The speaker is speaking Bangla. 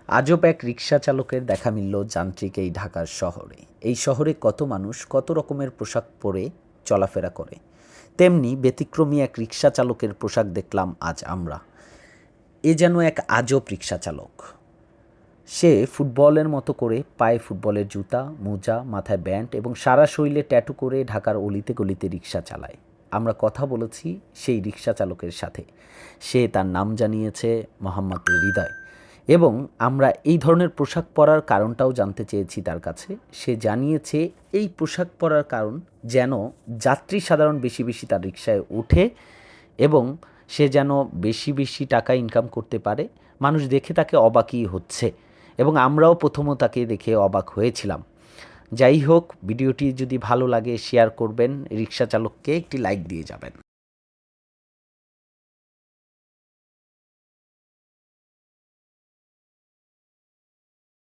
আজব এক রিকশা চালকের দেখা মিলল যান্ত্রিক এই ঢাকার শহরে। এই শহরে কত মানুষ কত রকমের পোশাক পরে চলাফেরা করে, তেমনি ব্যতিক্রমী এক রিকশা চালকের পোশাক দেখলাম আজ আমরা। এ যেন এক আজব রিকশা চালক। সে ফুটবলের মতো করে পায়ে ফুটবলের জুতা, মোজা, মাথায় ব্যান্ড এবং সারা শরীরে ট্যাটু করে ঢাকার অলিতে গলিতে রিকশা চালায়। আমরা কথা বলেছি সেই রিকশা চালকের সাথে। সে তার নাম জানিয়েছে মোহাম্মদ হৃদয়, এবং আমরা এই ধরনের পোশাক পরার কারণটাও জানতে চেয়েছি তার কাছে। সে জানিয়েছে এই পোশাক পরার কারণ যেন যাত্রী সাধারণ বেশি বেশি তার রিকশায় ওঠে এবং সে যেন বেশি বেশি টাকা ইনকাম করতে পারে। মানুষ দেখে তাকে অবাকই হচ্ছে, এবং আমরাও প্রথমও তাকে দেখে অবাক হয়েছিলাম। যাই হোক, ভিডিওটি যদি ভালো লাগে শেয়ার করবেন, রিকশা চালককে একটি লাইক দিয়ে যাবেন।